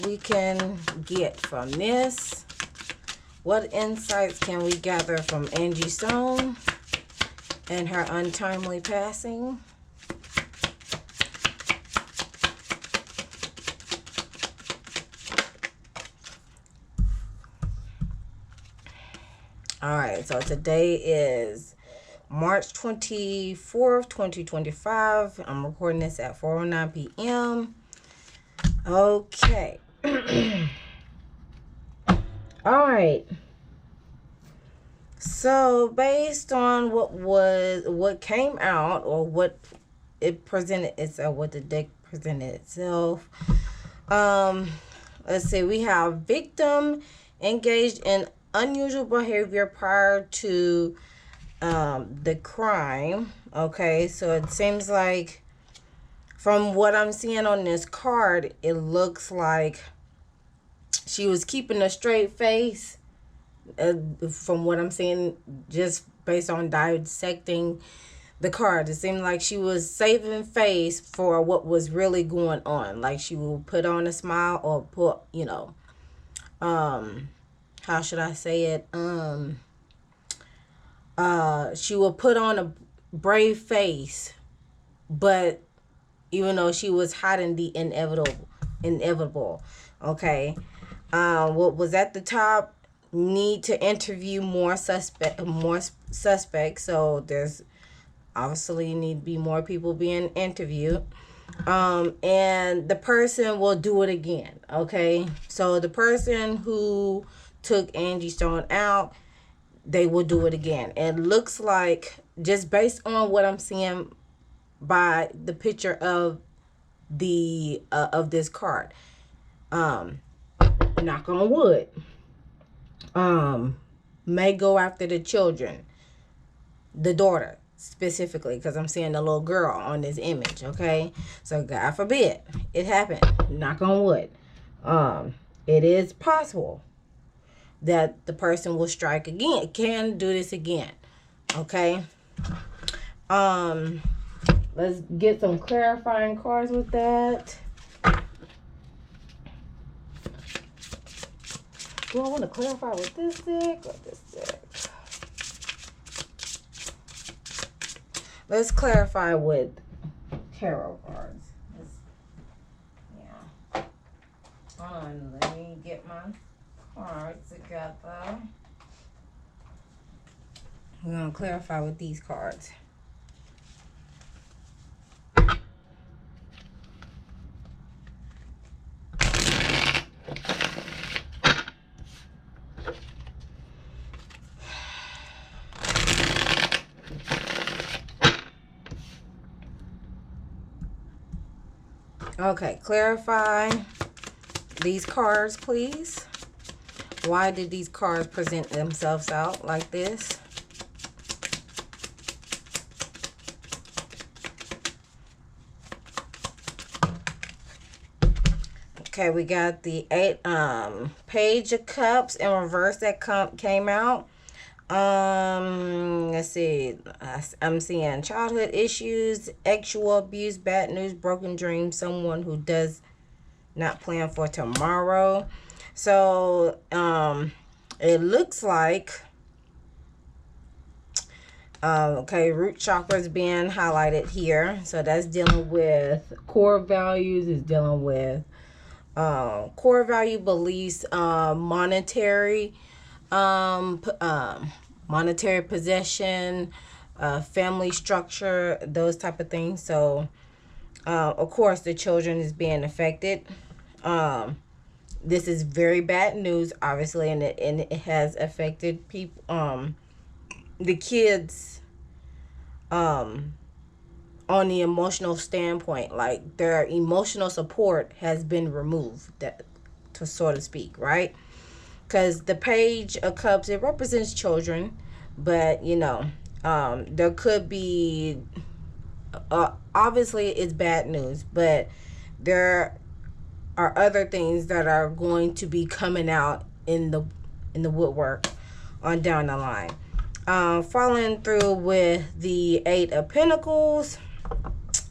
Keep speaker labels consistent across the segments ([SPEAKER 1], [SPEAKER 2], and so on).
[SPEAKER 1] we can get from this? What insights can we gather from Angie Stone and her untimely passing? All right, so today is March 24th, 2025. I'm recording this at 4:09 p.m. Okay. All right. So based on what came out, or what it presented itself, what the deck presented itself. Let's see, we have victim engaged in unusual behavior prior to the crime. Okay, so it seems like, from what I'm seeing on this card, it looks like she was keeping a straight face. From what I'm seeing, just based on dissecting the card, it seemed like she was saving face for what was really going on. Like, she will put on a smile, or put, how should I say it? She will put on a brave face, but even though she was hiding the inevitable. Okay. What was at the top? Need to interview more suspects. So there's obviously need to be more people being interviewed. And the person will do it again. Okay. So the person who took Angie Stone out, they will do it again. It looks like, just based on what I'm seeing by the picture of the of this card, knock on wood, may go after the children, the daughter specifically, because I'm seeing the little girl on this image. Okay, so God forbid it happened, knock on wood. It is possible that the person will strike again, can do this again. Okay. Let's get some clarifying cards with that. Do I want to clarify with this deck or this deck? Let's clarify with tarot cards. Yeah. Hold on, let me get my cards together. We're going to clarify with these cards. Okay, clarify these cards, please. Why did these cards present themselves out like this? Okay, we got the Page of Cups in reverse that came out. Let's see. I'm seeing childhood issues, sexual abuse, bad news, broken dreams, someone who does not plan for tomorrow. So, it looks like, okay, root chakra is being highlighted here. So that's dealing with core values, is dealing with core value beliefs, monetary possession, family structure, those type of things. So of course the children is being affected. This is very bad news, obviously, and it has affected people, the kids, on the emotional standpoint. Like, their emotional support has been removed, that, to so to speak, right? Because the Page of Cups, it represents children, but there could be, obviously it's bad news, but there are other things that are going to be coming out in the woodwork on down the line. Following through with the Eight of Pentacles.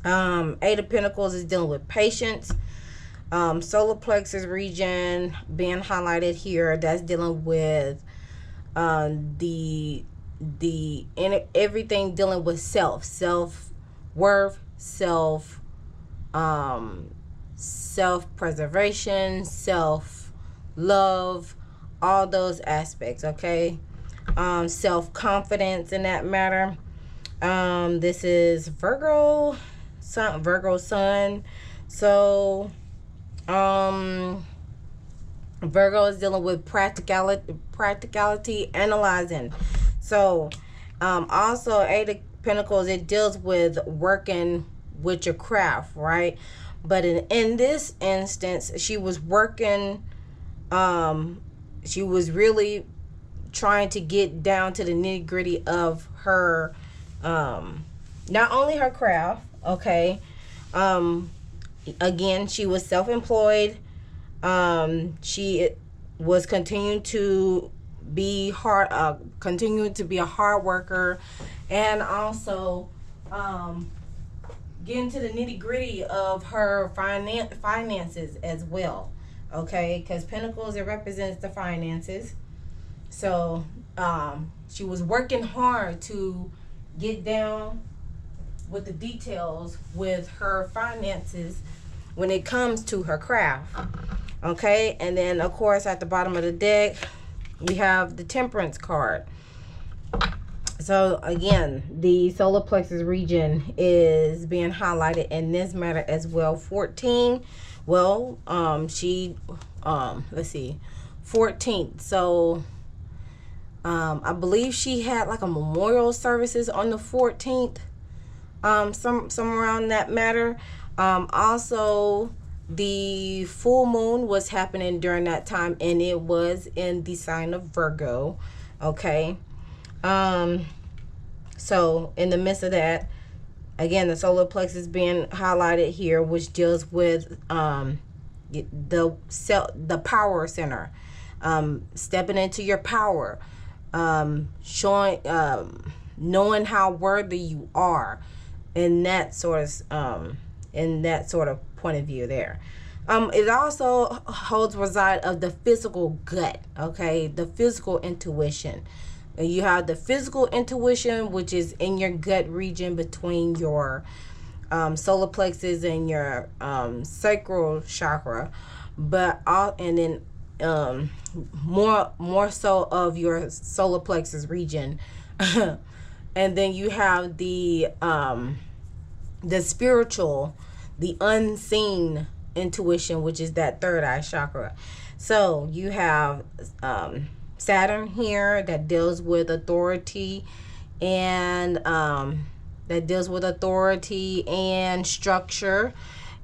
[SPEAKER 1] Eight of Pentacles is dealing with patience. Solar plexus region being highlighted here. That's dealing with the everything dealing with self worth, self preservation, self love, all those aspects. Okay, self confidence in that matter. This is Virgo sun. So Virgo is dealing with practicality, analyzing. So also Eight of Pentacles, it deals with working with your craft, right? But in this instance, she was working, she was really trying to get down to the nitty gritty of her, not only her craft, okay. Again, she was self-employed. She was continuing to be continuing to be a hard worker, and also getting to the nitty gritty of her finances as well. Okay, because Pentacles, it represents the finances. So she was working hard to get down with the details with her finances when it comes to her craft. Okay, and then of course at the bottom of the deck we have the Temperance card. So again, the solar plexus region is being highlighted in this matter as well. 14, well, she let's see, 14th. So I believe she had like a memorial services on the 14th, some around that matter. Also the full moon was happening during that time, and it was in the sign of Virgo. Okay, so in the midst of that, again, the solar plexus being highlighted here, which deals with the power center, stepping into your power, showing, knowing how worthy you are, in that sort of point of view there. It also holds reside of the physical gut, okay, the physical intuition. You have the physical intuition, which is in your gut region between your solar plexus and your sacral chakra, but more so of your solar plexus region. And then you have the spiritual, the unseen intuition, which is that third eye chakra. So you have Saturn here that deals with authority and structure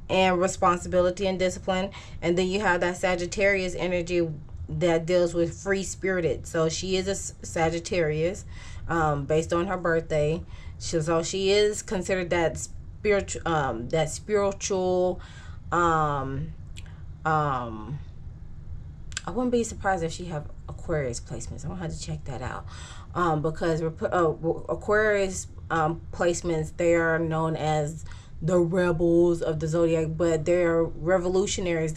[SPEAKER 1] and responsibility and discipline. And then you have that Sagittarius energy that deals with free spirited. So she is a Sagittarius, based on her birthday. So she is considered that spiritual. I wouldn't be surprised if she have Aquarius placements. I'm gonna have to check that out, because Aquarius placements, they are known as the rebels of the zodiac, but they're revolutionaries.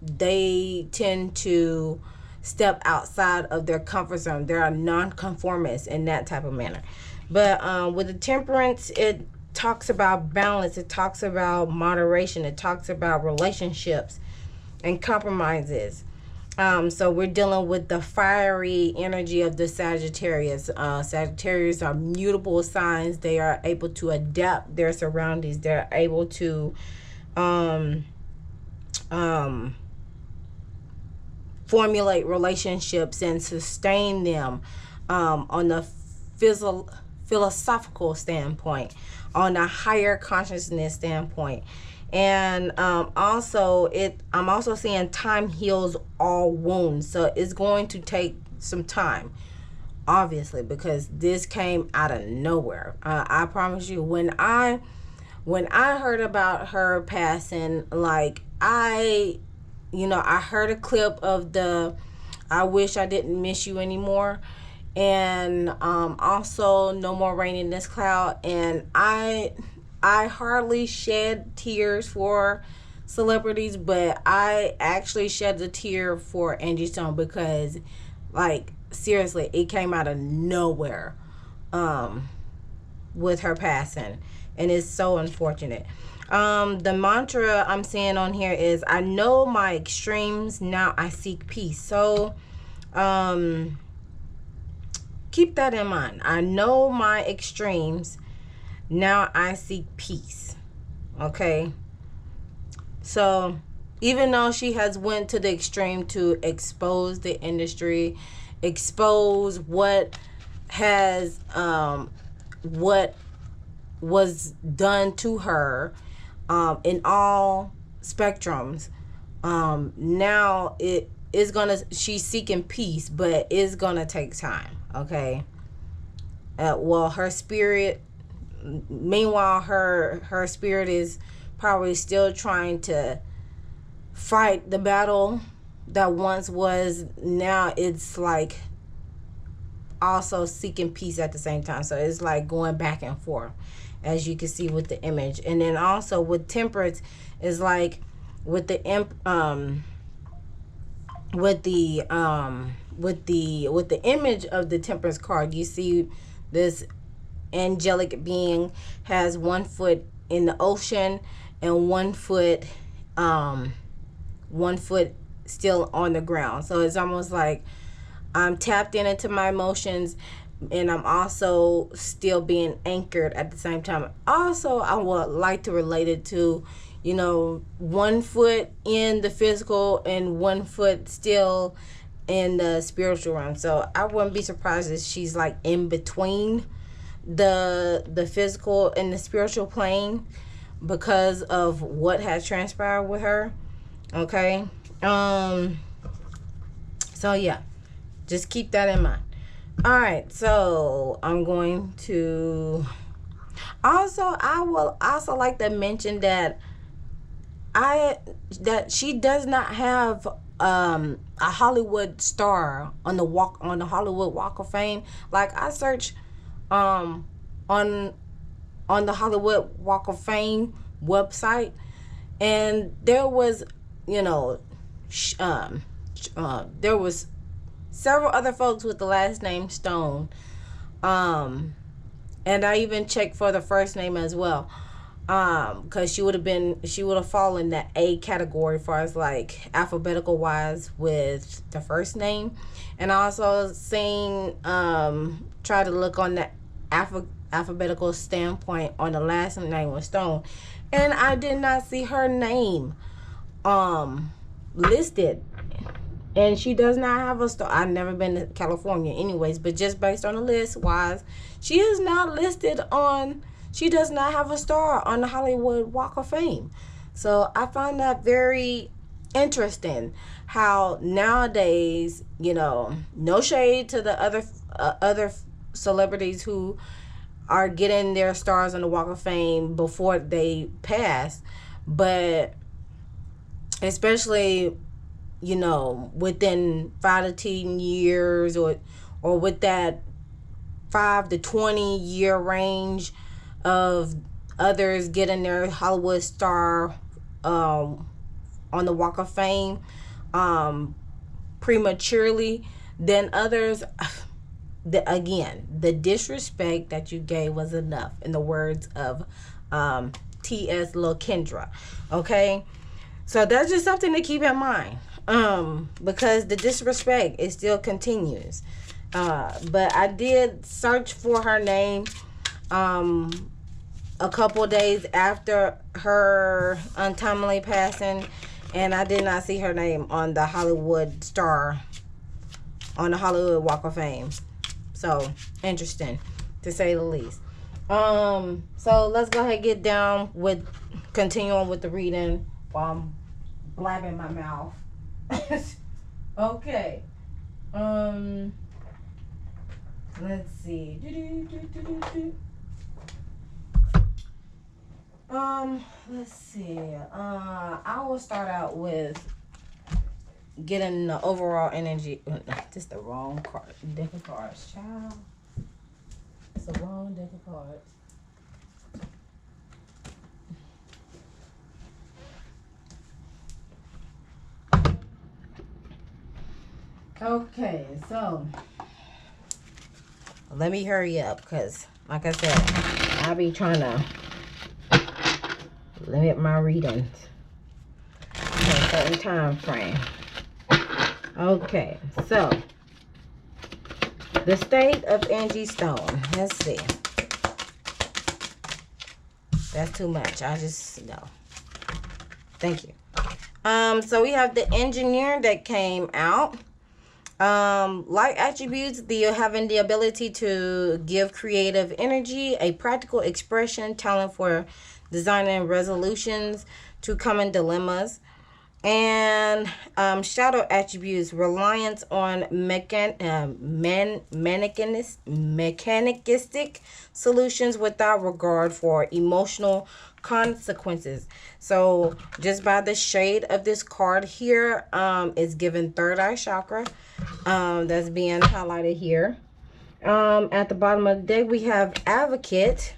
[SPEAKER 1] They tend to step outside of their comfort zone. They are non-conformists in that type of manner. But with the Temperance, it talks about balance. It talks about moderation. It talks about relationships and compromises. So we're dealing with the fiery energy of the Sagittarius. Sagittarius are mutable signs. They are able to adapt their surroundings. They're able to formulate relationships and sustain them on the philosophical standpoint, on a higher consciousness standpoint. And I'm also seeing time heals all wounds. So it's going to take some time, obviously, because this came out of nowhere. I promise you, when I heard about her passing, like I heard a clip of the "I Wish I Didn't Miss You Anymore," and also "No More Rain in This Cloud," and I hardly shed tears for celebrities, but I actually shed a tear for angiestone because, like, seriously, it came out of nowhere with her passing, and it's so unfortunate. The mantra I'm seeing on here is, I know my extremes, now I seek peace. So keep that in mind. I know my extremes, now I seek peace. Okay, so even though she has went to the extreme to expose the industry, expose what has what was done to her in all spectrums, now it is gonna, she's seeking peace, but it's gonna take time. Okay, well, her spirit, meanwhile, her spirit is probably still trying to fight the battle that once was. Now it's like also seeking peace at the same time. So it's like going back and forth, as you can see with the image. And then also with temperance, is like with the with the image of the temperance card, you see this angelic being has 1 foot in the ocean and 1 foot still on the ground. So it's almost like I'm tapped into my emotions, and I'm also still being anchored at the same time. Also, I would like to relate it to, 1 foot in the physical and 1 foot still in the spiritual realm. So I wouldn't be surprised if she's like in between the physical and the spiritual plane because of what has transpired with her. Okay. So yeah, just keep that in mind. All right, so I'm going to I will also like to mention that she does not have a Hollywood star on the Hollywood Walk of Fame. Like, I searched on the Hollywood Walk of Fame website, and there was, there was several other folks with the last name Stone, and I even checked for the first name as well, because she would have fallen that A category as far as like alphabetical wise with the first name. And I also seen try to look on the alphabetical standpoint on the last name was Stone, and I did not see her name listed. And she does not have a star. I've never been to California anyways, but just based on the list wise, she is not listed on, she does not have a star on the Hollywood Walk of Fame. So I find that very interesting how nowadays, no shade to the other celebrities who are getting their stars on the Walk of Fame before they pass, but especially within 5 to 10 years, or with that 5 to 20 year range of others getting their Hollywood star on the Walk of Fame prematurely, then others, the disrespect that you gave was enough, in the words of T.S. Lil Kendra. Okay, so that's just something to keep in mind. Because the disrespect, it still continues. But I did search for her name a couple days after her untimely passing, and I did not see her name on the Hollywood star on the Hollywood Walk of Fame. So interesting, to say the least. So let's go ahead and get down with continuing with the reading while I'm blabbing my mouth. Okay. Let's see. Let's see. I will start out with getting the overall energy. Just the wrong card. Deck of cards, child. It's the wrong deck of cards. Okay, so let me hurry up because, like I said, I'll be trying to limit my readings to a certain time frame. Okay, so the state of angiestone. Let's see. That's too much. I just no. Thank you. So we have the engineer that came out. Like attributes, having the ability to give creative energy, a practical expression, talent for designing resolutions to common dilemmas, and shadow attributes, reliance on mechanistic solutions without regard for emotional consequences. So just by the shade of this card here, it's given third eye chakra, that's being highlighted here. At the bottom of the deck we have advocate.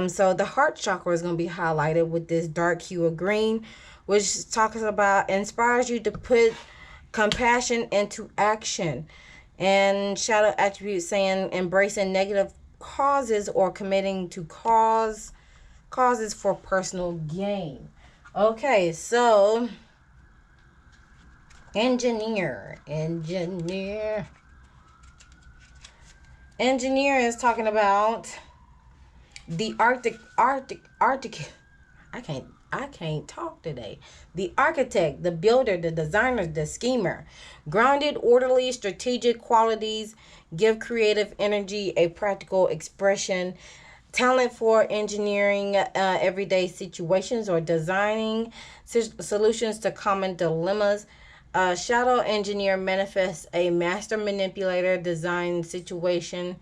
[SPEAKER 1] So the heart chakra is going to be highlighted with this dark hue of green, which talks about inspires you to put compassion into action. And shadow attributes saying embracing negative causes or committing to causes for personal gain. Okay, so engineer is talking about the Arctic. I can't talk today. The architect, the builder, the designer, the schemer. Grounded, orderly, strategic qualities give creative energy a practical expression. Talent for engineering everyday situations or designing solutions to common dilemmas. Shadow engineer manifests a master manipulator, design situation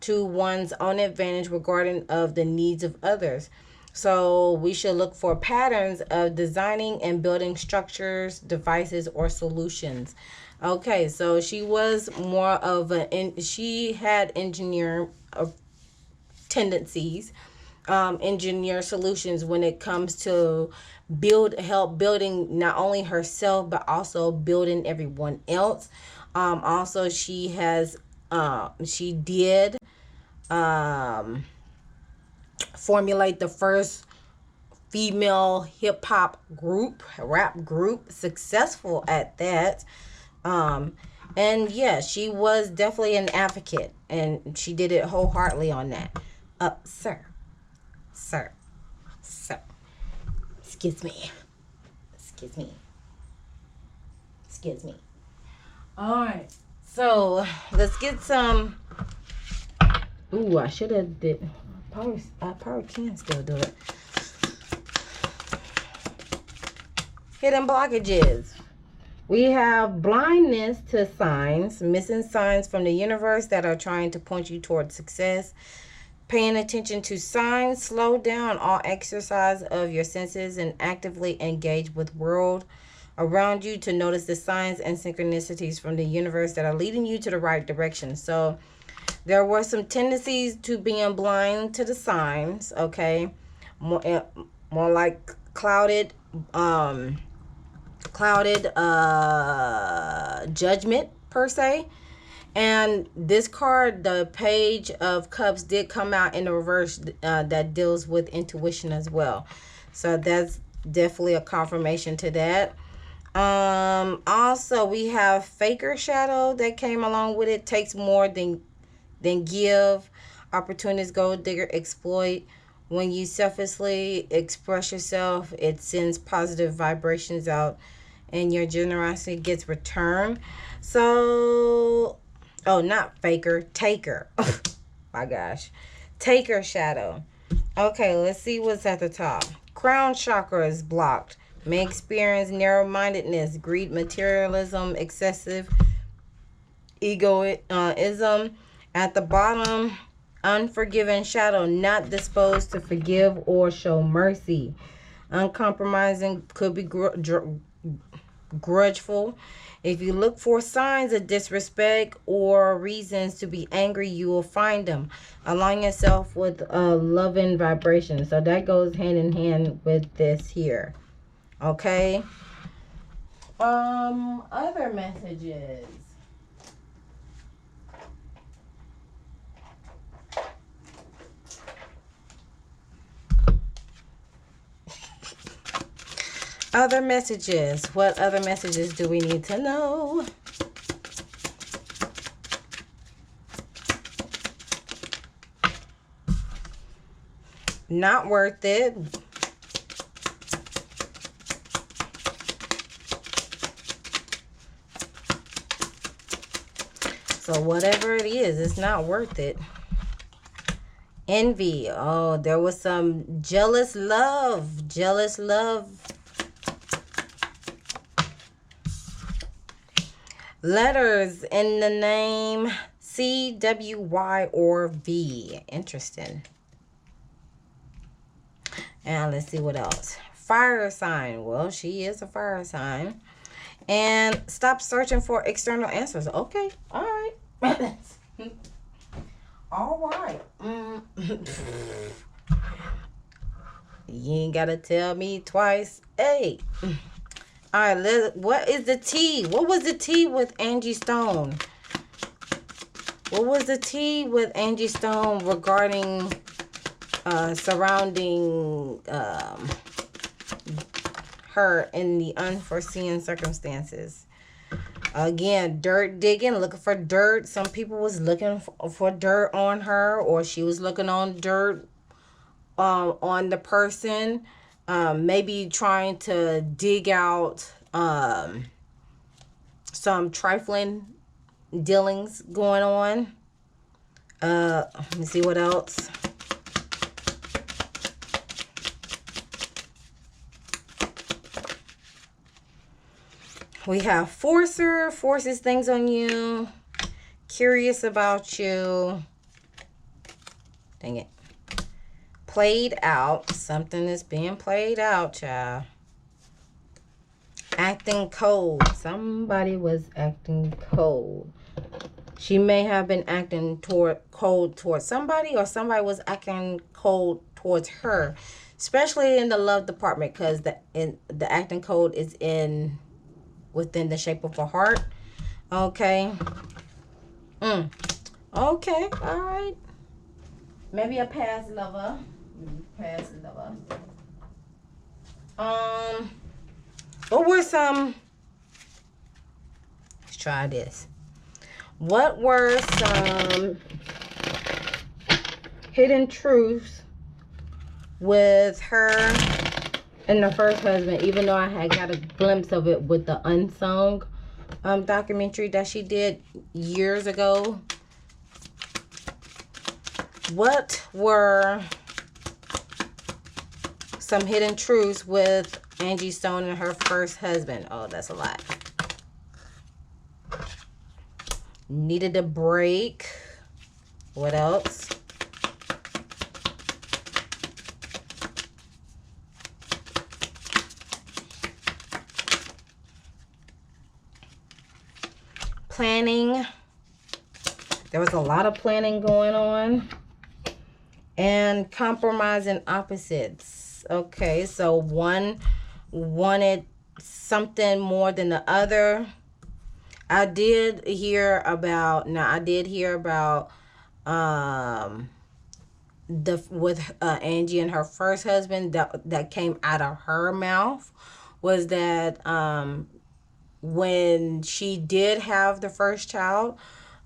[SPEAKER 1] to one's own advantage regarding of the needs of others. So we should look for patterns of designing and building structures, devices, or solutions. Okay, so she was more of she had engineer tendencies, engineer solutions when it comes to help building not only herself but also building everyone else. Also she did formulate the first female rap group, successful at that. And yeah, she was definitely an advocate and she did it wholeheartedly on that. Sir, excuse me. All right, so let's get some. Ooh, I should have did. I probably can still do it. Hidden blockages. We have blindness to signs, missing signs from the universe that are trying to point you towards success. Paying attention to signs, slow down all exercise of your senses and actively engage with world around you to notice the signs and synchronicities from the universe that are leading you to the right direction. So there were some tendencies to being blind to the signs, okay? More like clouded judgment per se. And this card, the Page of Cups, did come out in the reverse, that deals with intuition as well. So that's definitely a confirmation to that. Also we have Faker Shadow that came along with it. Takes more than give. Opportunities, gold digger, exploit. When you selflessly express yourself, it sends positive vibrations out and your generosity gets returned. So, not faker, taker. Oh, my gosh. Taker shadow. Okay, let's see what's at the top. Crown chakra is blocked. May experience narrow-mindedness, greed, materialism, excessive egoism. At the bottom, unforgiven shadow, not disposed to forgive or show mercy. Uncompromising, could be grudgeful. If you look for signs of disrespect or reasons to be angry, you will find them. Align yourself with a loving vibration. So that goes hand in hand with this here. Okay. Other messages. Other messages. What other messages do we need to know? Not worth it. So whatever it is, it's not worth it. Envy. Oh, there was some jealous love. Jealous love. Letters in the name C, W, Y, or V. Interesting. And let's see what else. Fire sign. Well, she is a fire sign. And stop searching for external answers. Okay. All right. All right. You ain't got to tell me twice. Hey. All right. What is the T? What was the T with angiestone? What was the T with angiestone regarding surrounding her in the unforeseen circumstances? Again, dirt digging, looking for dirt. Some people was looking for dirt on her, or she was looking on dirt on the person. Maybe trying to dig out some trifling dealings going on. Let me see what else. We have forcer, forces things on you, curious about you. Dang it. Played out. Something is being played out, child. Acting cold. Somebody was acting cold. She may have been acting cold towards somebody, or somebody was acting cold towards her, especially in the love department, because the acting cold is within the shape of a heart. Okay. Okay. All right. Maybe a past lover. Past lover. What were some... Let's try this. What were some hidden truths with her and the first husband, even though I had got a glimpse of it with the Unsung documentary that she did years ago? What were some hidden truths with angiestone and her first husband? Oh, that's a lot. Needed a break. What else? Planning. There was a lot of planning going on. And compromising opposites. Okay, so one wanted something more than the other. I did hear about with Angie and her first husband, that came out of her mouth was that when she did have the first child,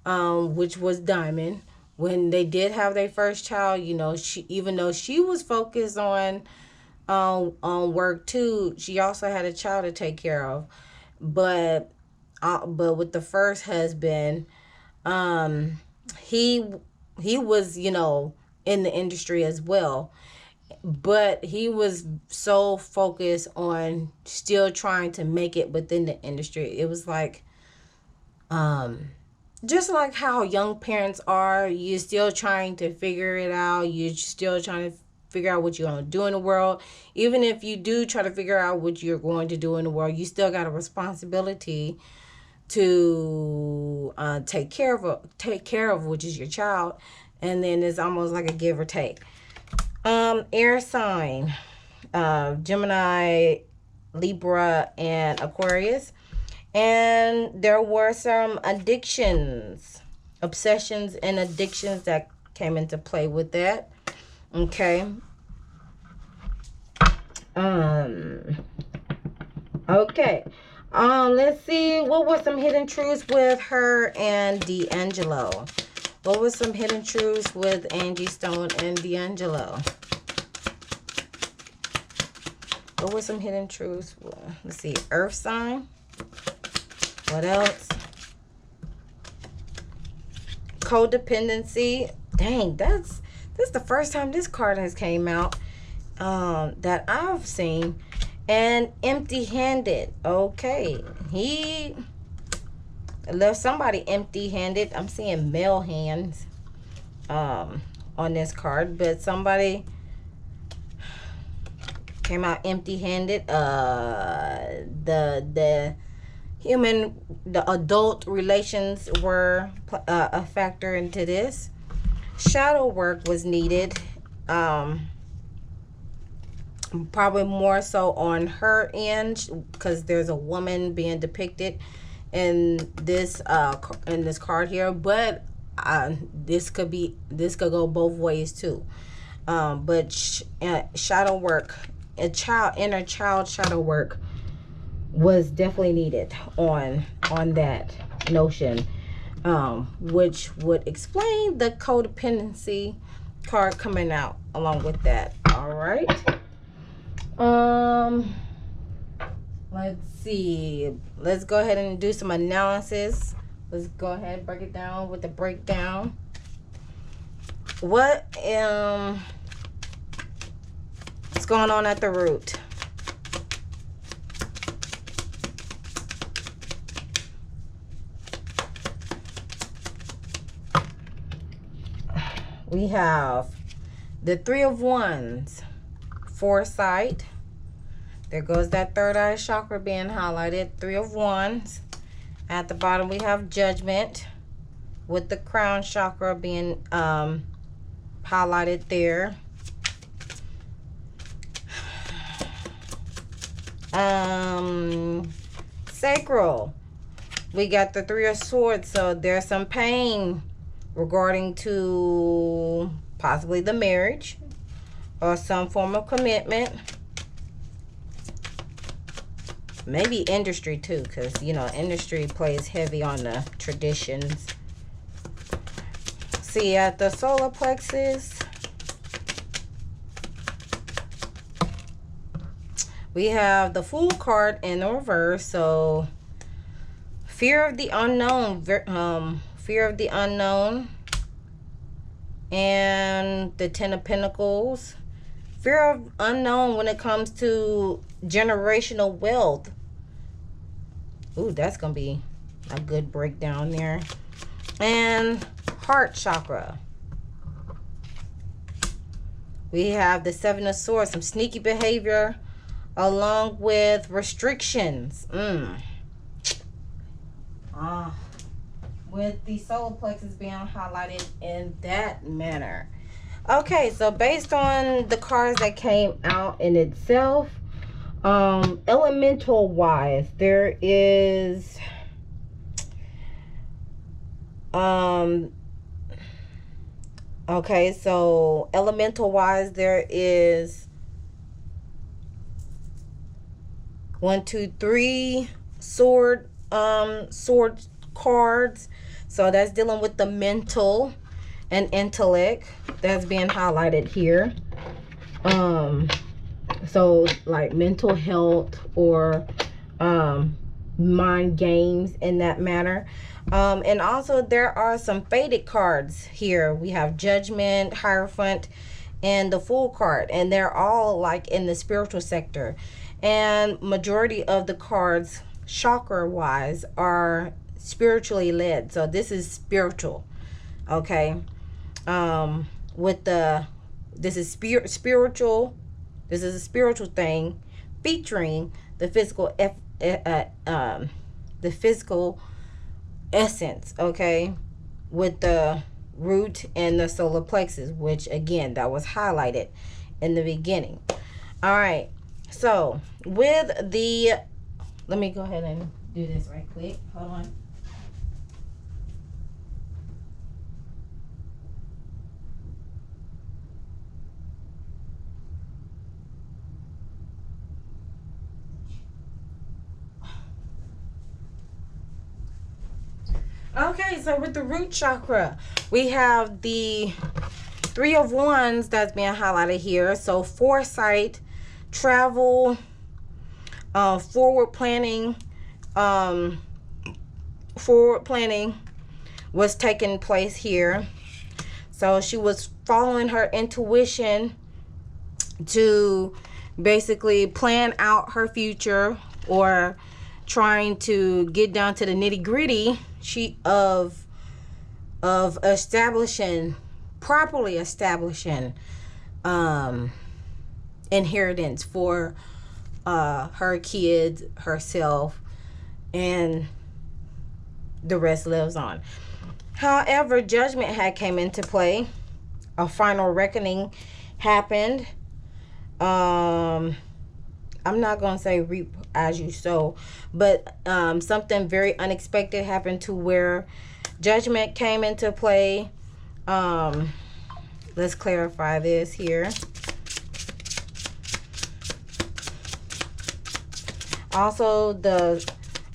[SPEAKER 1] which was Diamond, when they did have their first child, you know, even though she was focused on work too, she also had a child to take care of. But with the first husband, he was, you know, in the industry as well, but he was so focused on still trying to make it within the industry. It was like, just like how young parents are, you're still trying to figure it out. You're still trying to figure out what you're going to do in the world. Even if you do try to figure out what you're going to do in the world, you still got a responsibility to take care of, which is your child. And then it's almost like a give or take. Air sign, Gemini, Libra, and Aquarius. And there were some obsessions and addictions that came into play with that. Okay. Okay. Let's see. What were some hidden truths with her and D'Angelo? What were some hidden truths with Angie Stone and D'Angelo? What were some hidden truths? Let's see. Earth sign. What else? Codependency. Dang, that's the first time this card has came out that I've seen. And empty-handed. Okay, he left somebody empty-handed. I'm seeing male hands on this card, but somebody came out empty-handed. The adult relations were a factor into this. Shadow work was needed. Probably more so on her end, because there's a woman being depicted in this card here, but this could go both ways too. But shadow work, inner child shadow work was definitely needed on that notion, which would explain the codependency card coming out along with that. All right. Let's see. Let's go ahead and do some analysis. Let's go ahead and break it down with the breakdown. What's going on at the root? We have the Three of Wands, foresight. There goes that third eye chakra being highlighted. Three of Wands. At the bottom we have judgment, with the crown chakra being highlighted there. Sacral. We got the Three of Swords, so there's some pain regarding to possibly the marriage or some form of commitment. Maybe industry too, because you know industry plays heavy on the traditions. See, at the solar plexus we have the Fool card in the reverse. So fear of the unknown, fear of the unknown, and the Ten of Pentacles. Fear of unknown when it comes to generational wealth. Ooh, that's gonna be a good breakdown there. And heart chakra. We have the Seven of Swords, some sneaky behavior along with restrictions. With the solar plexus being highlighted in that manner. Okay, so based on the cards that came out in itself, elemental wise, there is okay, so elemental wise there is 1, 2, 3 sword cards. So that's dealing with the mental and intellect that's being highlighted here. So like mental health or mind games in that manner. And also there are some faded cards here. We have Judgment, Hierophant, and the Fool card, and they're all like in the spiritual sector. And majority of the cards chakra wise are spiritually led, so this is spiritual. Okay, with the this is spiritual. This is a spiritual thing featuring the physical the physical essence. Okay, with the root and the solar plexus, which again that was highlighted in the beginning. All right, so with the, let me go ahead and do this right quick. Hold on. Okay, so with the root chakra, we have the Three of Wands that's being highlighted here. So foresight, travel, forward planning, was taking place here. So she was following her intuition to basically plan out her future, or trying to get down to the nitty gritty of properly establishing inheritance for her kids, herself, and the rest lives on. However, judgment had came into play. A final reckoning happened. I'm not gonna say reap as you sow, but something very unexpected happened to where judgment came into play. Let's clarify this here. Also, the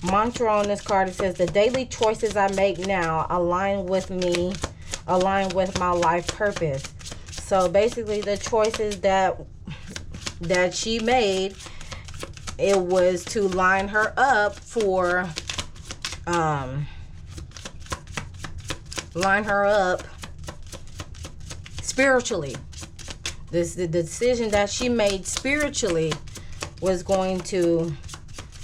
[SPEAKER 1] mantra on this card, it says, the daily choices I make now align with my life purpose. So basically the choices that she made, it was to line her up for spiritually. The decision that she made spiritually was going to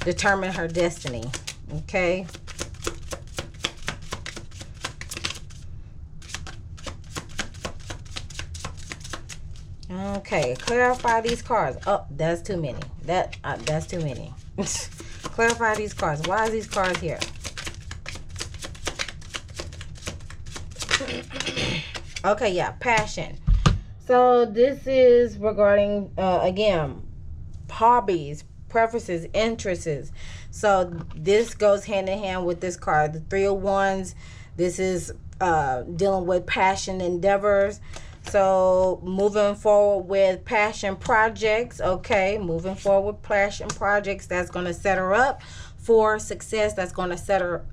[SPEAKER 1] determine her destiny. Okay. Okay, clarify these cards. Oh, that's too many. That's too many. Clarify these cards. Why is these cards here? Okay, yeah, passion. So this is regarding again, hobbies, preferences, interests. So this goes hand in hand with this card, the Three of Wands. This is dealing with passion endeavors. So moving forward with passion projects. Okay, moving forward with passion projects, that's going to set her up for success. That's going to set her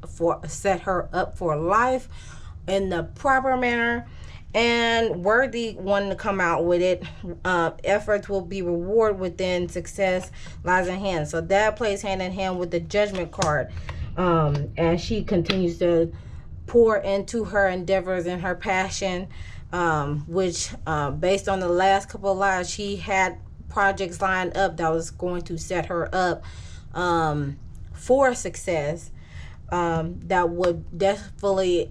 [SPEAKER 1] up for life in the proper manner, and worthy one to come out with it. Efforts will be rewarded within success lies in hand. So that plays hand in hand with the judgment card, as she continues to pour into her endeavors and her passion, which based on the last couple of lives, she had projects lined up that was going to set her up for success, that would definitely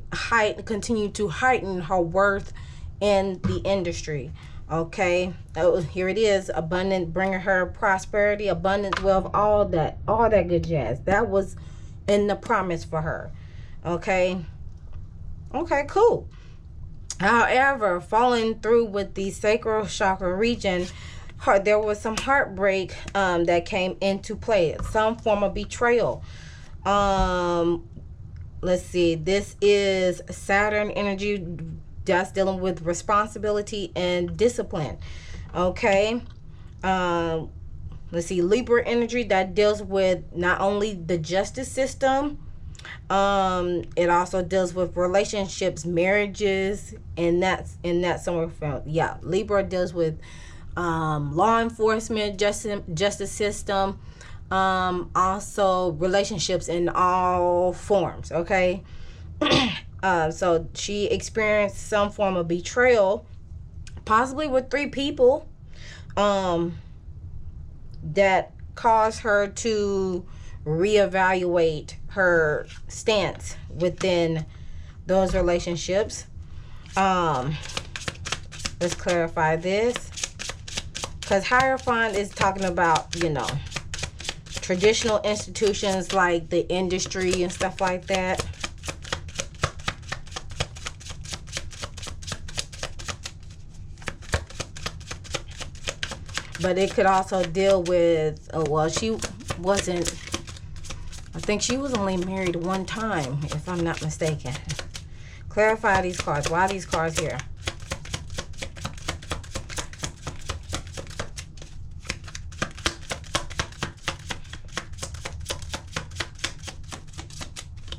[SPEAKER 1] continue to heighten her worth in the industry. Okay, here it is, abundant, bringing her prosperity, abundance, wealth, all that good jazz. That was in the promise for her. Okay, cool. However, following through with the sacral chakra region, there was some heartbreak that came into play, some form of betrayal. Let's see, this is Saturn energy that's dealing with responsibility and discipline. Okay, let's see, Libra energy that deals with not only the justice system, it also deals with relationships, marriages, and that's somewhere from, yeah, Libra deals with law enforcement, justice system, also relationships in all forms. Okay. So she experienced some form of betrayal, possibly with 3 people, that caused her to reevaluate her stance within those relationships. Let's clarify this, because Hierophant is talking about, traditional institutions like the industry and stuff like that. But it could also deal with, she wasn't, I think she was only married one time, if I'm not mistaken. Clarify these cards. Why are these cards here?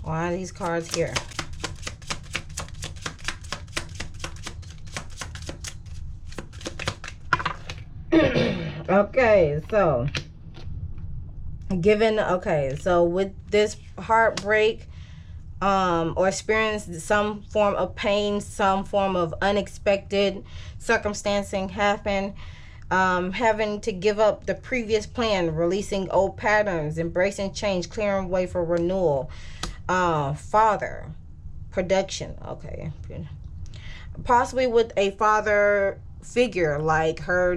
[SPEAKER 1] Why are these cards here? Okay, so so with this heartbreak, or experience some form of pain, some form of unexpected circumstancing happen, having to give up the previous plan, releasing old patterns, embracing change, clearing way for renewal. Father, production, okay, possibly with a father figure, like her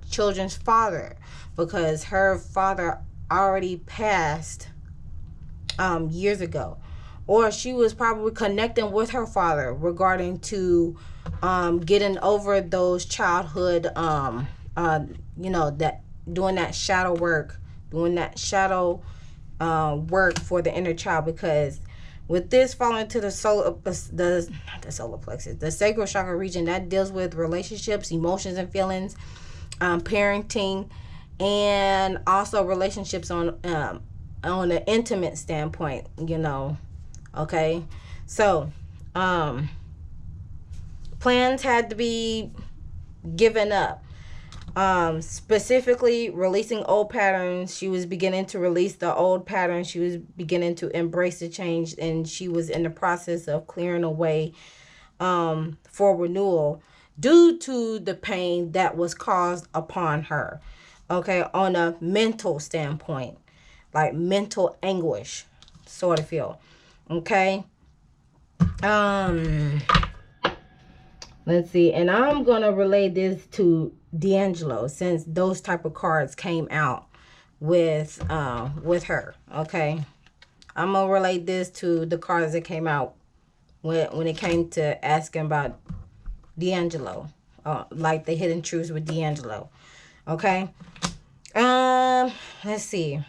[SPEAKER 1] children's father, because her father already passed years ago, or she was probably connecting with her father regarding to getting over those childhood that doing that shadow work, work for the inner child. Because with this falling to the not the solar plexus, the sacral chakra region, that deals with relationships, emotions and feelings, parenting, and also relationships on an intimate standpoint, okay. So plans had to be given up, specifically releasing old patterns. She was beginning to release the old patterns. She was beginning to embrace the change, and she was in the process of clearing away for renewal due to the pain that was caused upon her, okay, on a mental standpoint, like mental anguish sort of feel, okay. Let's see, and I'm gonna relay this to D'Angelo, since those type of cards came out with her, okay. I'm gonna relate this to the cards that came out when it came to asking about D'Angelo, like the hidden truths with D'Angelo, okay. Let's see.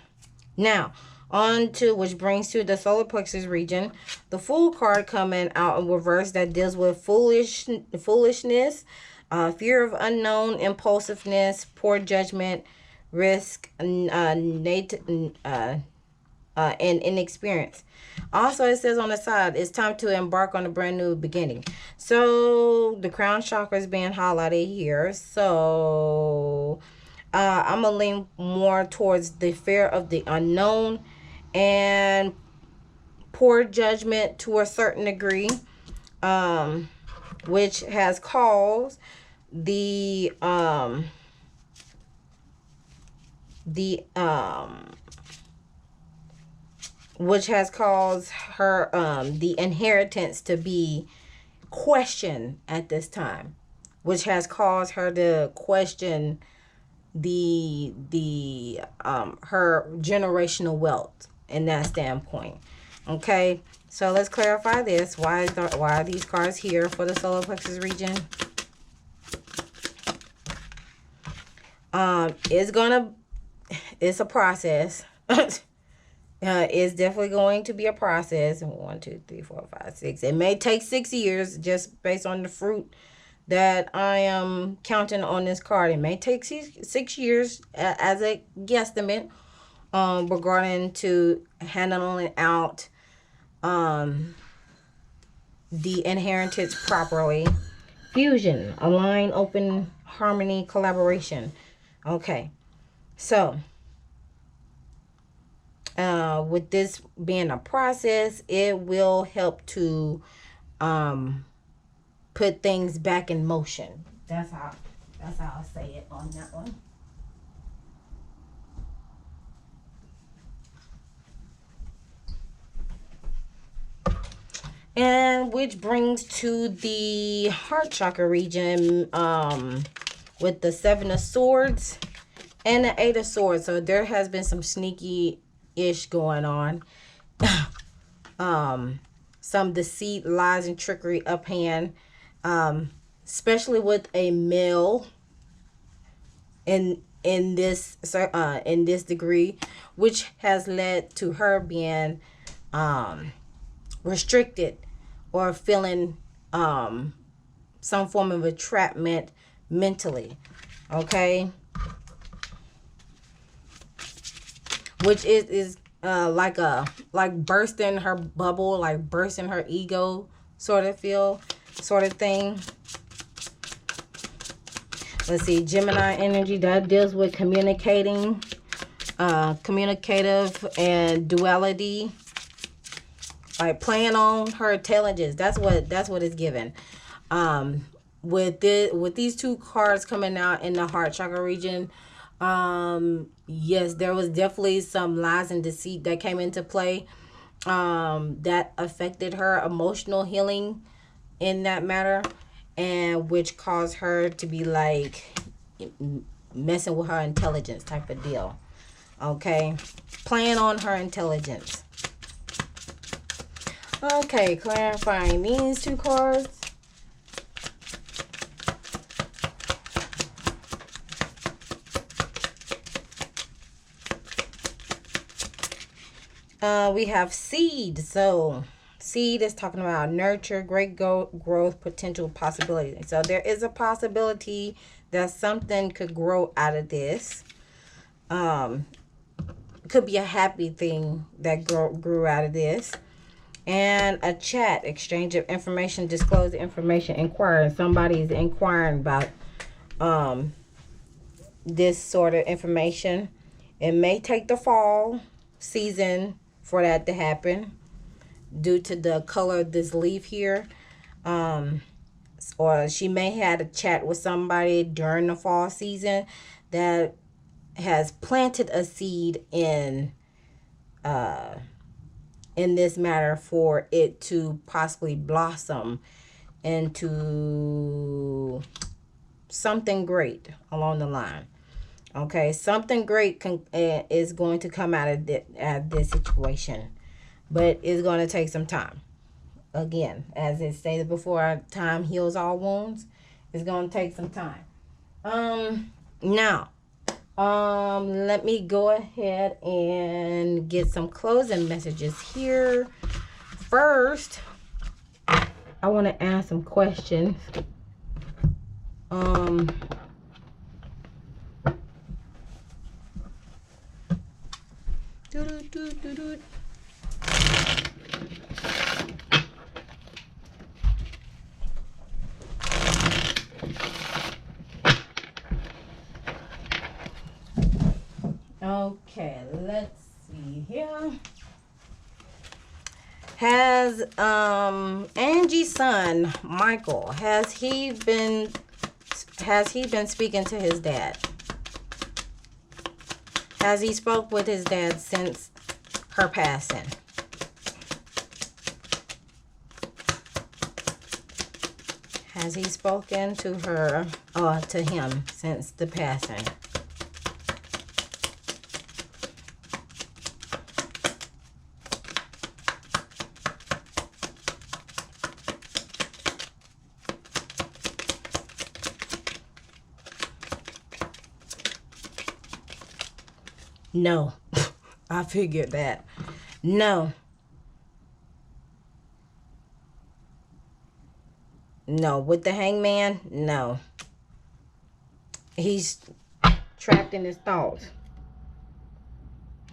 [SPEAKER 1] Now, on to which brings to the solar plexus region, the Fool card coming out in reverse, that deals with foolishness, fear of unknown, impulsiveness, poor judgment, risk, and inexperience. Also, it says on the side, it's time to embark on a brand new beginning. So the crown chakra is being highlighted here. So I'm gonna lean more towards the fear of the unknown and poor judgment to a certain degree, which has caused which has caused her the inheritance to be questioned at this time, which has caused her to question her generational wealth in that standpoint, okay. So let's clarify this. Why are these cards here for the solar plexus region? It's a process. It's definitely going to be a process. 1, 2, 3, 4, 5, 6. It may take 6 years, just based on the fruit that I am counting on this card. It may take 6 years as a guesstimate, regarding to handling out the inheritance properly. Fusion, align, open, harmony, collaboration. Okay, so with this being a process, it will help to put things back in motion. That's how I'll say it on that one. And which brings to the heart chakra region, with the 7 of swords and the 8 of swords. So there has been some sneaky-ish going on. Some deceit, lies, and trickery up hand, especially with a male in this degree, which has led to her being restricted or feeling some form of entrapment mentally, okay, which is like bursting her bubble, like bursting her ego sort of thing. Let's see, Gemini energy, that deals with communicating, communicative and duality, like playing on her intelligence. That's what it's given. With these two cards coming out in the heart chakra region, yes, there was definitely some lies and deceit that came into play, that affected her emotional healing in that matter, and which caused her to be like messing with her intelligence type of deal. Okay, playing on her intelligence. Okay, clarifying these two cards. We have seed. So seed is talking about nurture, great growth, potential, possibility. So there is a possibility that something could grow out of this. Could be a happy thing that grew out of this. And a chat, exchange of information, disclose information, inquiring. Somebody's inquiring about this sort of information. It may take the fall season for that to happen due to the color of this leaf here. Or she may have a chat with somebody during the fall season that has planted a seed in this matter for it to possibly blossom into something great along the line. Okay, something great is going to come out of this situation, but it's going to take some time. Again, as it stated before, time heals all wounds. It's going to take some time. Now, let me go ahead and get some closing messages here. First, I want to ask some questions. Okay, let's see here. Has Angie's son Michael, has he been speaking to his dad? Has he spoke with his dad since her passing? Has he spoken to her or to him since the passing? No. I figured that. No. No. With the hangman, no. He's trapped in his thoughts.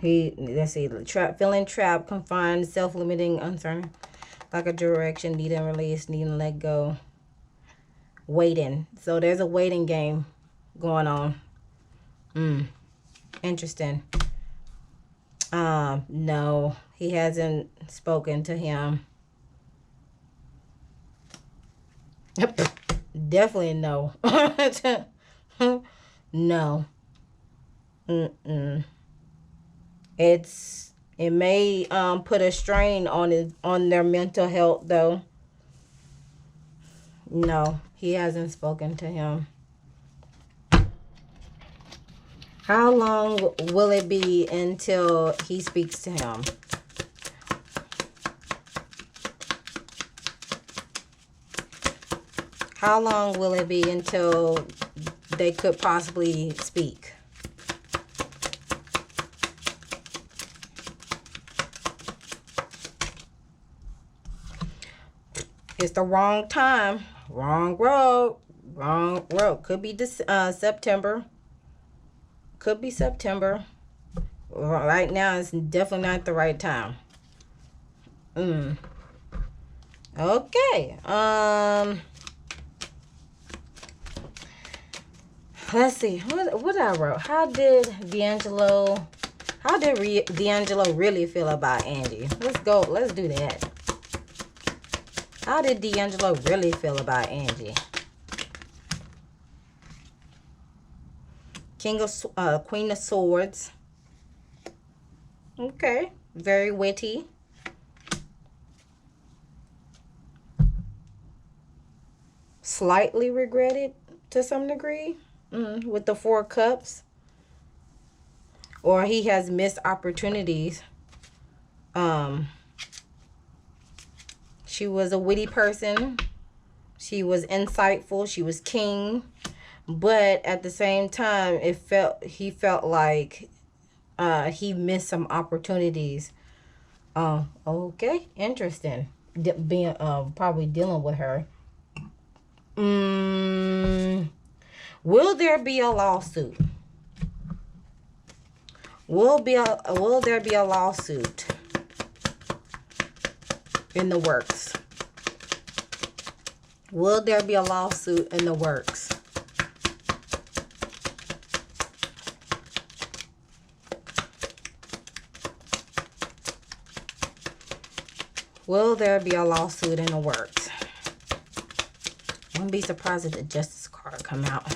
[SPEAKER 1] Let's see, feeling trapped, confined, self-limiting, uncertain, lack of direction, needing release, needing to let go, waiting. So there's a waiting game going on. Interesting. No, he hasn't spoken to him. Definitely no. No. It may put a strain on their mental health though. No, he hasn't spoken to him. How long will it be until he speaks to him? How long will it be until they could possibly speak? It's the wrong time, wrong road, wrong road. Could be this September. Could be September. Right now, it's definitely not the right time. Okay. Let's see. What I wrote. How did D'Angelo really feel about Angie? Let's go. Let's do that. How did D'Angelo really feel about Angie? Queen of Swords. Okay. Very witty. Slightly regretted to some degree. With the 4 cups. Or he has missed opportunities. She was a witty person. She was insightful. She was king. But at the same time, he felt like he missed some opportunities. Okay, interesting. Being probably dealing with her. Will there be a lawsuit? Will there be a lawsuit in the works? Will there be a lawsuit in the works? Will there be a lawsuit in the works? I wouldn't be surprised if the Justice card come out.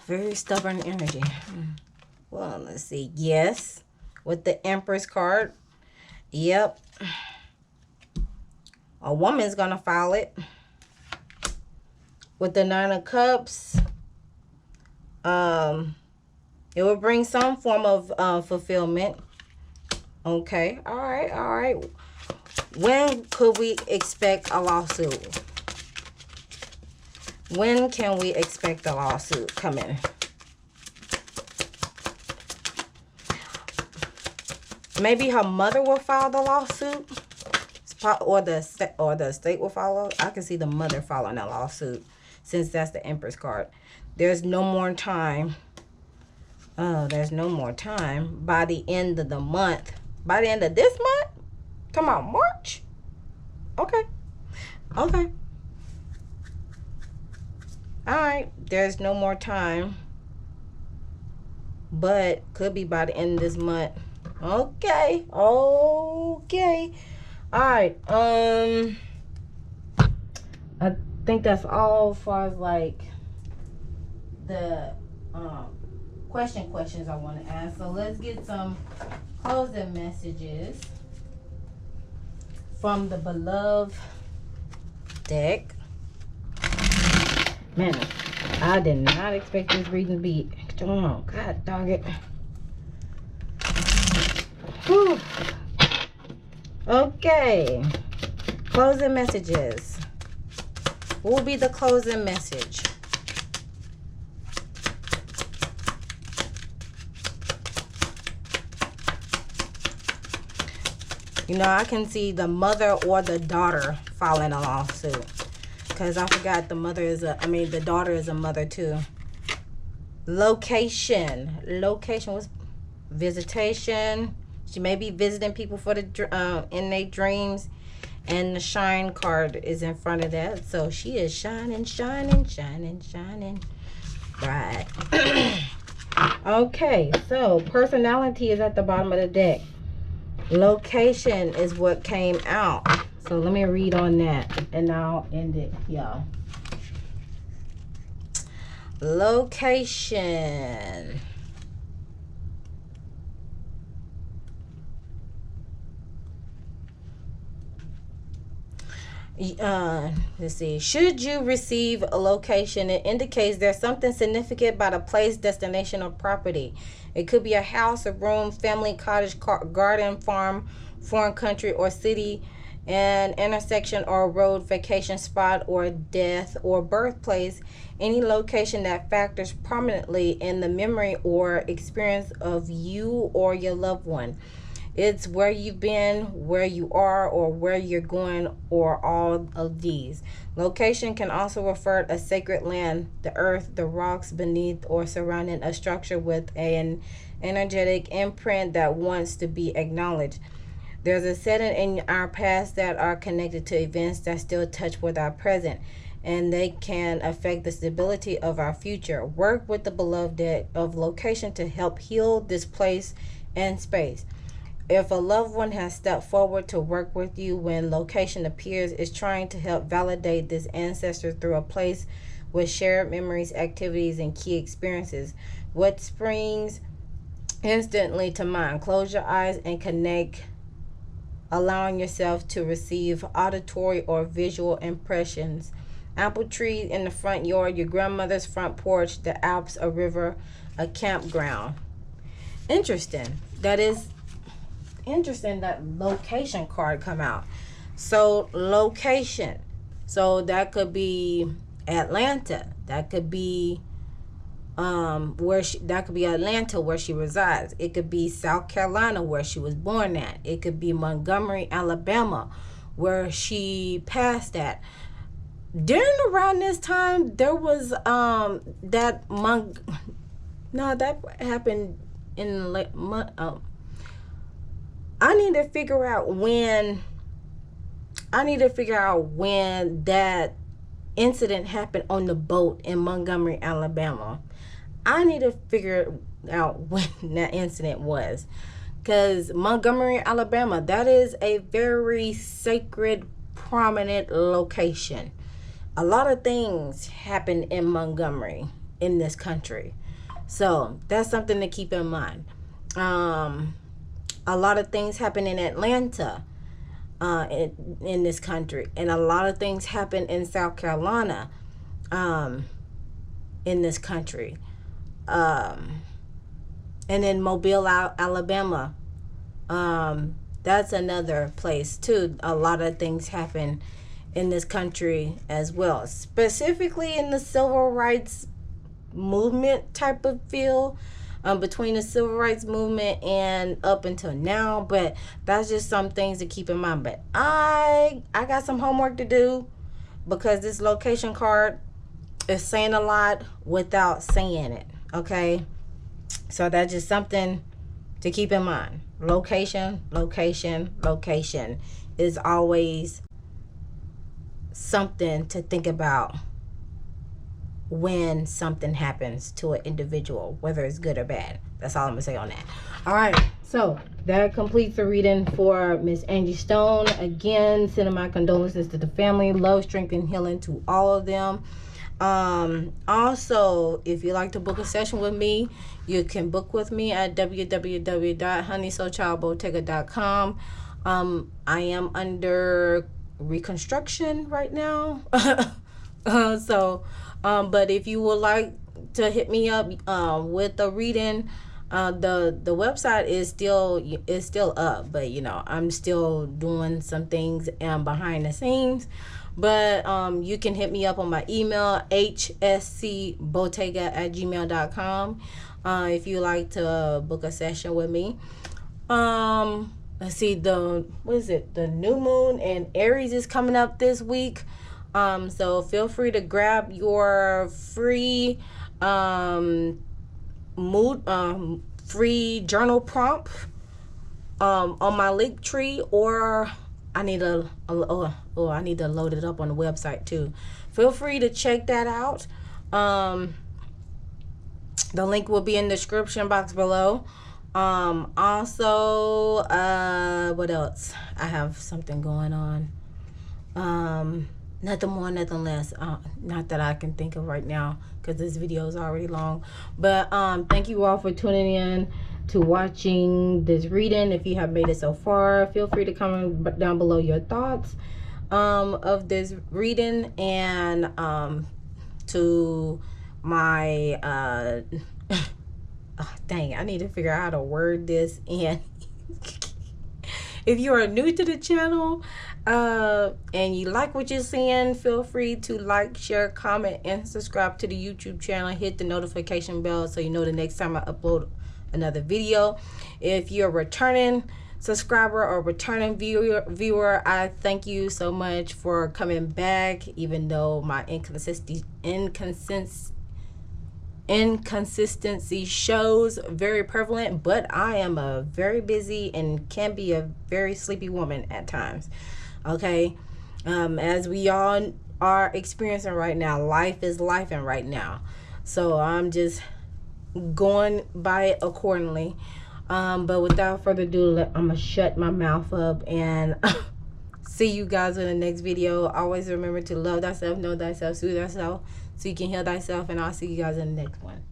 [SPEAKER 1] Very stubborn energy. Well, let's see. Yes. With the Empress card. Yep. A woman's going to file it. With the 9 of Cups. It will bring some form of fulfillment. Okay. All right. All right. When could we expect a lawsuit? When can we expect a lawsuit coming? Maybe her mother will file the lawsuit, or the state will follow. I can see the mother filing a lawsuit, since that's the Empress card. There's no more time. There's no more time. By the end of the month. By the end of this month? Come on, March? Okay. Okay. Alright. There's no more time. But could be by the end of this month. Okay. Okay. Alright. I think that's all as far as like the questions I want to ask. So let's get some closing messages from the beloved deck. Man, I did not expect this reading to be. Oh, God dog it. Whew. Okay. Closing messages. What will be the closing message? You know, I can see the mother or the daughter filing a lawsuit. Because I forgot the daughter is a mother too. Location. Location was visitation. She may be visiting people for the in their dreams. And the shine card is in front of that. So she is shining, shining, shining, shining bright. Okay, so personality is at the bottom of the deck. Location is what came out. So let me read on that. And I'll end it, y'all. Location. Let's see. Should you receive a location, it indicates there's something significant about a place, destination, or property. It could be a house, a room, family, cottage, garden, farm, foreign country, or city, an intersection or road, vacation spot, or death or birthplace. Any location that factors prominently in the memory or experience of you or your loved one. It's where you've been, where you are, or where you're going, or all of these. Location can also refer to a sacred land, the earth, the rocks beneath or surrounding a structure with an energetic imprint that wants to be acknowledged. There's a setting in our past that are connected to events that still touch with our present, and they can affect the stability of our future. Work with the beloved of location to help heal this place and space. If a loved one has stepped forward to work with you when location appears, it's trying to help validate this ancestor through a place with shared memories, activities, and key experiences. What springs instantly to mind? Close your eyes and connect, allowing yourself to receive auditory or visual impressions. Apple tree in the front yard, your grandmother's front porch, the Alps, a river, a campground. Interesting. That is interesting that location card come out. So location. So that could be Atlanta. That could be that could be Atlanta where she resides. It could be South Carolina where she was born at. It could be Montgomery, Alabama where she passed at. During around this time there was that happened in late I need to figure out when that incident happened on the boat in Montgomery, Alabama. I need to figure out when that incident was, because Montgomery, Alabama, that is a very sacred, prominent location. A lot of things happen in Montgomery in this country, so that's something to keep in mind. A lot of things happen in Atlanta, in this country, and a lot of things happen in South Carolina, in this country, and then Mobile, Alabama. That's another place too. A lot of things happen in this country as well, specifically in the civil rights movement type of feel, between the civil rights movement and up until now. But that's just some things to keep in mind. But I got some homework to do, because this location card is saying a lot without saying it. Okay, so that's just something to keep in mind. Location is always something to think about when something happens to an individual, whether it's good or bad. That's all I'm gonna say on that. All right, so that completes the reading for Miss Angie Stone. Again, sending my condolences to the family. Love, strength, and healing to all of them. Also, if you'd like to book a session with me, you can book with me at www.honeysoulchildbottega.com. I am under reconstruction right now. But if you would like to hit me up with a reading, the website is still up, but I'm still doing some things behind the scenes. But you can hit me up on my email, hscbottega@gmail.com, if you like to book a session with me. Let's see, the new moon in Aries is coming up this week. So feel free to grab your free free journal prompt on my link tree, or I need to load it up on the website too. Feel free to check that out. The link will be in the description box below. Also, what else? I have something going on. Nothing more, nothing less. Not that I can think of right now, because this video is already long. But thank you all for tuning in to watching this reading. If you have made it so far, feel free to comment down below your thoughts of this reading, and to my dang, I need to figure out how to word this. And if you are new to the channel and you like what you're seeing, feel free to like, share, comment, and subscribe to the YouTube channel. Hit the notification bell so you know the next time I upload another video. If you're a returning subscriber or returning viewer, I thank you so much for coming back, even though my inconsistency shows very prevalent, but I am a very busy and can be a very sleepy woman at times. Okay, as we all are experiencing right now, life is life and right now, so I'm just going by it accordingly. But without further ado, I'm gonna shut my mouth up and see you guys in the next video. Always remember to love thyself, know thyself, soothe thyself, so you can heal thyself, and I'll see you guys in the next one.